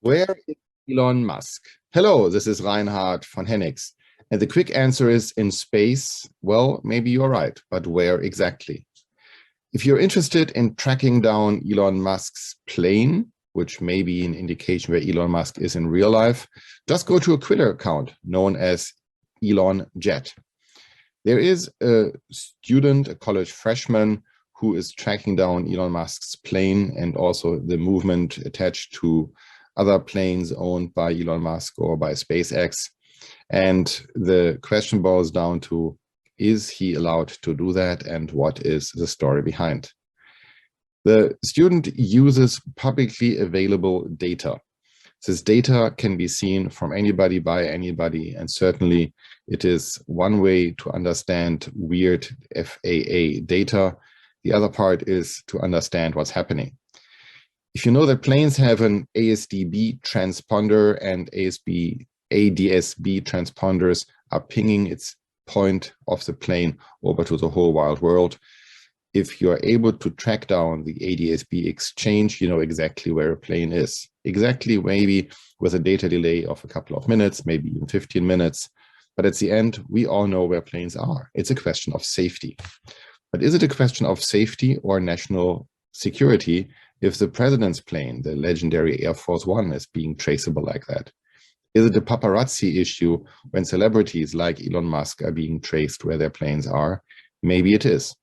Where is Elon Musk? Hello, this is Reinhard von Hennigs. And the quick answer is in space. Well, maybe you're right, but where exactly? If you're interested in tracking down Elon Musk's plane, which may be an indication where Elon Musk is in real life, just go to a Twitter account known as Elon Jet. There is a student, a college freshman, who is tracking down Elon Musk's plane and also the movement attached to other planes owned by Elon Musk or by SpaceX. And the question boils down to, is he allowed to do that, and what is the story behind? The student uses publicly available data. This data can be seen from anybody by anybody, and certainly it is one way to understand weird FAA data. The other part is to understand what's happening. If you know that planes have an ASDB transponder and ADSB transponders are pinging its point of the plane over to the whole wide world, if you're able to track down the ADSB exchange, you know exactly where a plane is. Exactly, maybe with a data delay of a couple of minutes, maybe even 15 minutes. But at the end, we all know where planes are. It's a question of safety. But is it a question of safety or national security if the president's plane, the legendary Air Force One, is being traceable like that? Is it a paparazzi issue when celebrities like Elon Musk are being traced where their planes are? Maybe it is.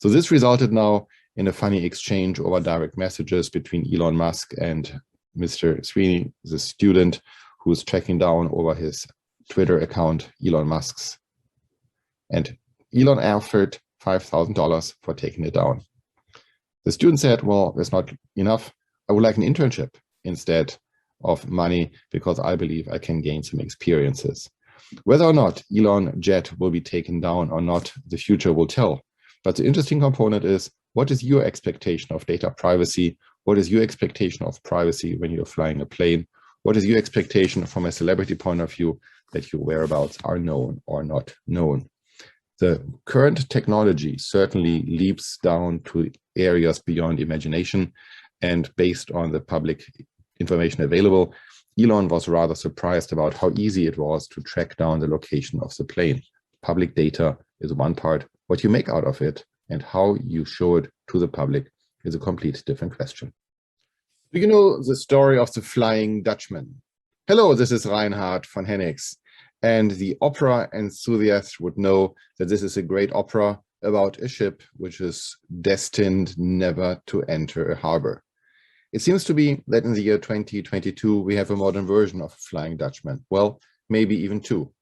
So this resulted now in a funny exchange over direct messages between Elon Musk and Mr. Sweeney, the student who's tracking down over his Twitter account, Elon Musk's. And Elon offered $5,000 for taking it down. The student said, well, that's not enough. I would like an internship instead of money because I believe I can gain some experiences. Whether or not Elon Jet will be taken down or not, the future will tell. But the interesting component is, what is your expectation of data privacy? What is your expectation of privacy when you're flying a plane? What is your expectation from a celebrity point of view that your whereabouts are known or not known? The current technology certainly leaps down to areas beyond imagination, and based on the public information available, Elon was rather surprised about how easy it was to track down the location of the plane. Public data is one part. What you make out of it and how you show it to the public is a complete different question. Do you know the story of the Flying Dutchman? Hello, this is Reinhard von Hennigs. And the opera enthusiast would know that this is a great opera about a ship which is destined never to enter a harbor. It seems to be that in the year 2022, we have a modern version of Flying Dutchman. Well, maybe even two.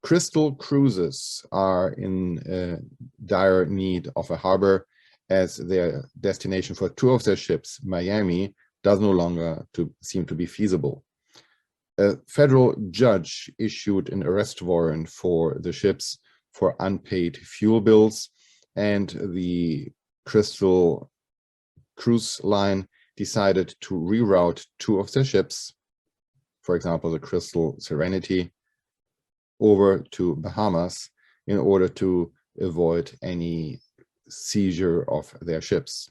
Crystal Cruises are in dire need of a harbor, as their destination for two of their ships, Miami, does no longer seem to be feasible. A federal judge issued an arrest warrant for the ships for unpaid fuel bills, and the Crystal Cruise Line decided to reroute two of their ships, for example, the Crystal Serenity, over to Bahamas in order to avoid any seizure of their ships.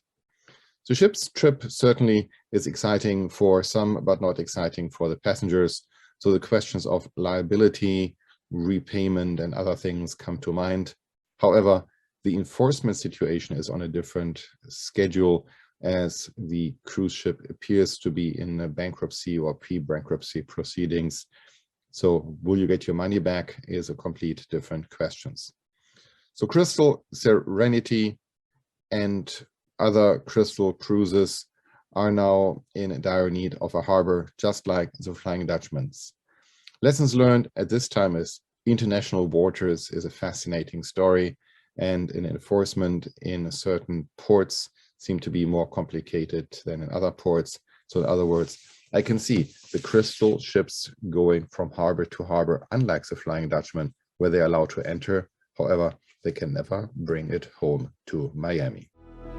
The ship's trip certainly is exciting for some, but not exciting for the passengers. So the questions of liability, repayment, and other things come to mind. However, the enforcement situation is on a different schedule, as the cruise ship appears to be in a bankruptcy or pre-bankruptcy proceedings. So will you get your money back is a complete different questions. So Crystal Serenity and other Crystal Cruises are now in dire need of a harbor, just like the Flying Dutchman's. Lessons learned at this time is international waters is a fascinating story, and in enforcement in certain ports seem to be more complicated than in other ports. So in other words, I can see the Crystal ships going from harbor to harbor, unlike the Flying Dutchman, where they're allowed to enter. However, they can never bring it home to Miami.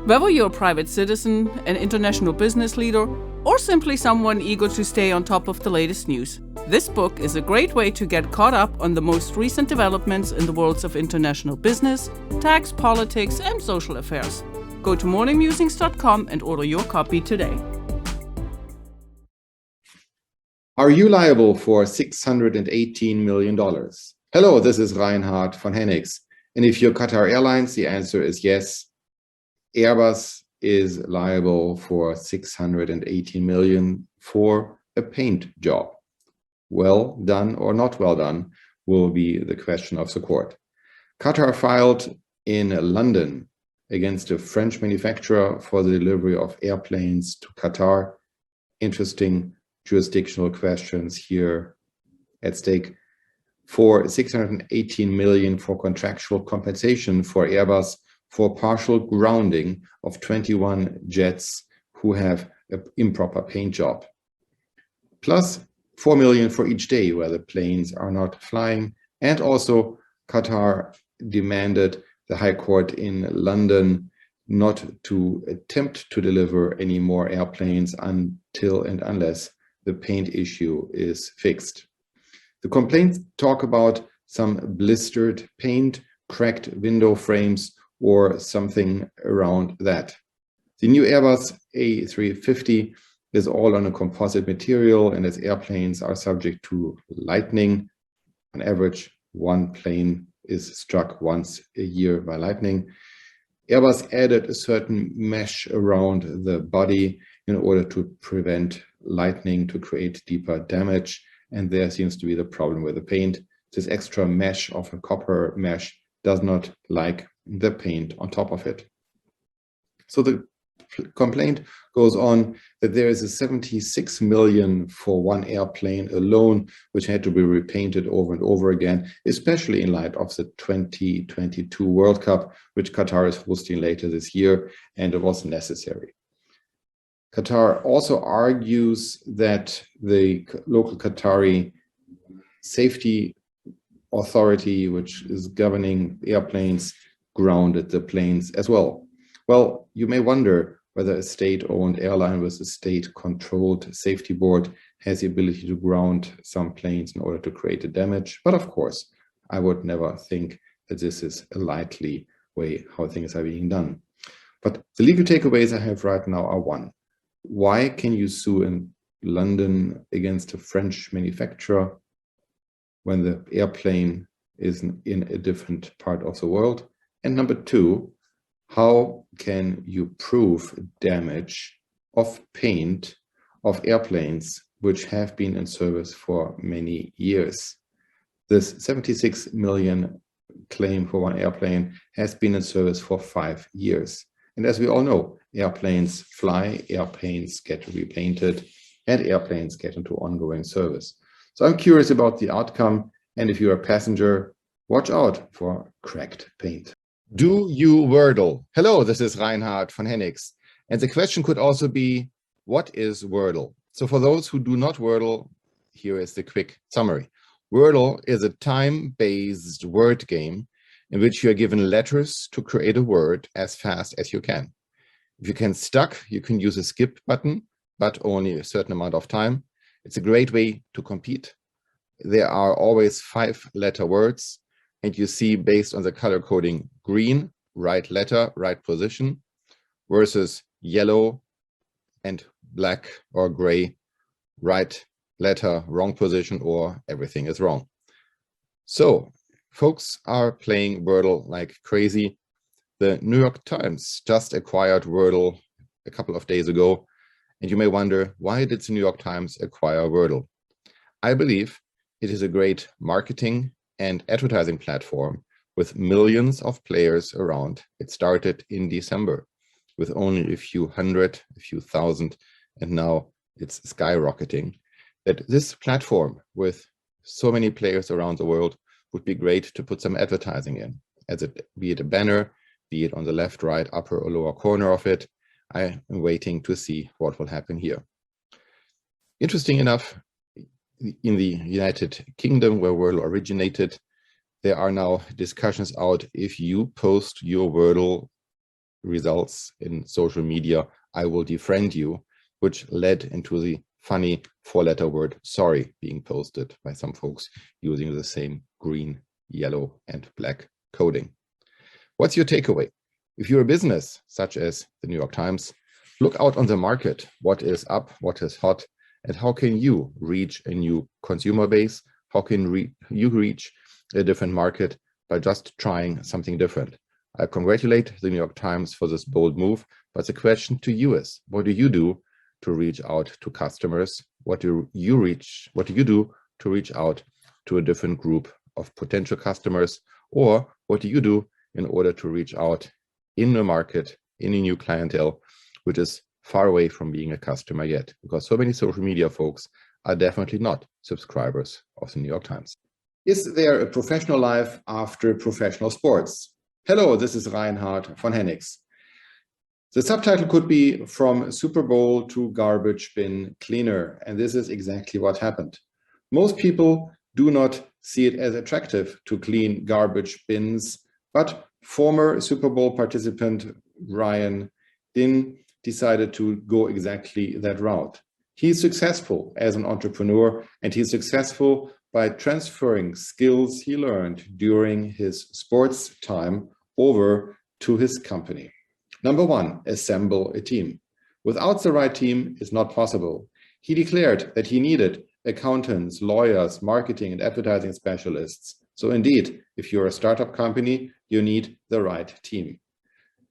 Whether you're a private citizen, an international business leader, or simply someone eager to stay on top of the latest news, this book is a great way to get caught up on the most recent developments in the worlds of international business, tax, politics, and social affairs. Go to morningmusings.com and order your copy today. Are you liable for $618 million? Hello, this is Reinhard von Hennigs. And if you're Qatar Airlines, the answer is yes. Airbus is liable for $618 million for a paint job. Well done or not well done will be the question of the court. Qatar filed in London against a French manufacturer for the delivery of airplanes to Qatar. Interesting jurisdictional questions here at stake. For $618 million for contractual compensation for Airbus for partial grounding of 21 jets who have an improper paint job. Plus $4 million for each day where the planes are not flying. And also Qatar demanded the High Court in London not to attempt to deliver any more airplanes until and unless the paint issue is fixed. The complaints talk about some blistered paint, cracked window frames, or something around that. The new Airbus A350 is all on a composite material, and its airplanes are subject to lightning. On average, one plane is struck once a year by lightning. Airbus added a certain mesh around the body in order to prevent lightning to create deeper damage. And there seems to be the problem with the paint. This extra mesh of a copper mesh does not like the paint on top of it. So the complaint goes on that there is a 76 million for one airplane alone, which had to be repainted over and over again, especially in light of the 2022 World Cup, which Qatar is hosting later this year, and it was necessary. Qatar also argues that the local Qatari safety authority, which is governing airplanes, grounded the planes as well. Well, you may wonder whether a state-owned airline with a state-controlled safety board has the ability to ground some planes in order to create a damage. But of course, I would never think that this is a likely way how things are being done. But the legal takeaways I have right now are one. Why can you sue in London against a French manufacturer when the airplane is in a different part of the world? And number two, how can you prove damage of paint of airplanes which have been in service for many years? This 76 million claim for one airplane has been in service for 5 years. And as we all know, airplanes fly, airplanes get repainted, and airplanes get into ongoing service. So I'm curious about the outcome. And if you're a passenger, watch out for cracked paint. Do you Wordle? Hello, this is Reinhard von Hennigs. And the question could also be, what is Wordle? So for those who do not Wordle, here is the quick summary. Wordle is a time-based word game in which you are given letters to create a word as fast as you can. If you get stuck, you can use a skip button, but only a certain amount of time. It's a great way to compete. There are always 5-letter words, and you see based on the color coding green, right letter, right position, versus yellow and black or gray, right letter, wrong position, or everything is wrong. So folks are playing Wordle like crazy. The New York Times just acquired Wordle a couple of days ago, and you may wonder, why did the New York Times acquire Wordle? I believe it is a great marketing and advertising platform with millions of players around. It started in December with only a few hundred, a few thousand, and now it's skyrocketing. That this platform with so many players around the world would be great to put some advertising in, be it a banner, be it on the left, right, upper or lower corner of it. I am waiting to see what will happen here. Interesting enough, in the United Kingdom, where Wordle originated, there are now discussions out. If you post your Wordle results in social media, I will defriend you, which led into the funny 4-letter word sorry being posted by some folks using the same green, yellow, and black coding. What's your takeaway? If you're a business such as the New York Times, look out on the market, what is up, what is hot, And how can you reach a new consumer base? How can you reach a different market by just trying something different? I congratulate the New York Times for this bold move, but the question to you is, what do you do to reach out to customers? What do you do to reach out to a different group of potential customers? Or what do you do in order to reach out in a market, in a new clientele, which is far away from being a customer yet? Because so many social media folks are definitely not subscribers of the New York Times. Is there a professional life after professional sports? Hello, this is Reinhard von Hennigs. The subtitle could be From Super Bowl to Garbage Bin Cleaner, and this is exactly what happened. Most people do not see it as attractive to clean garbage bins, but former Super Bowl participant Ryan Din decided to go exactly that route. He's successful as an entrepreneur, and he's successful by transferring skills he learned during his sports time over to his company. Number one, assemble a team. Without the right team, it's not possible. He declared that he needed accountants, lawyers, marketing and advertising specialists. So indeed, if you're a startup company, you need the right team.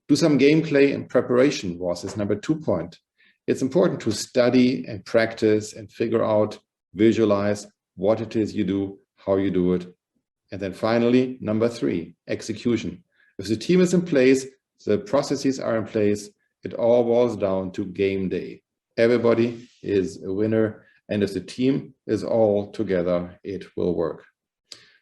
Do some gameplay and preparation was his number 2 point. It's important to study and practice and figure out, visualize what it is you do, how you do it. And then finally, number 3, execution. If the team is in place, the processes are in place, it all boils down to game day. Everybody is a winner, and if the team is all together, it will work.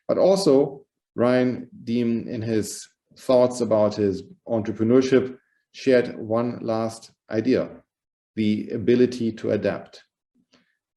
But also, Ryan Dean, in his thoughts about his entrepreneurship, shared one last idea: the ability to adapt.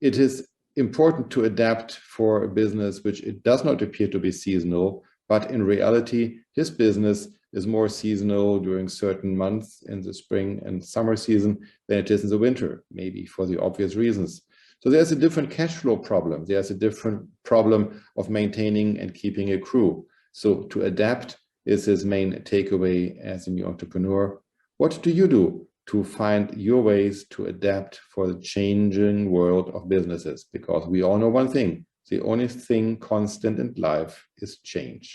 It is important to adapt for a business which it does not appear to be seasonal, but in reality, his business is more seasonal during certain months in the spring and summer season than it is in the winter, maybe for the obvious reasons. So there's a different cash flow problem. There's a different problem of maintaining and keeping a crew. So to adapt is his main takeaway as a new entrepreneur. What do you do to find your ways to adapt for the changing world of businesses? Because we all know one thing: the only thing constant in life is change.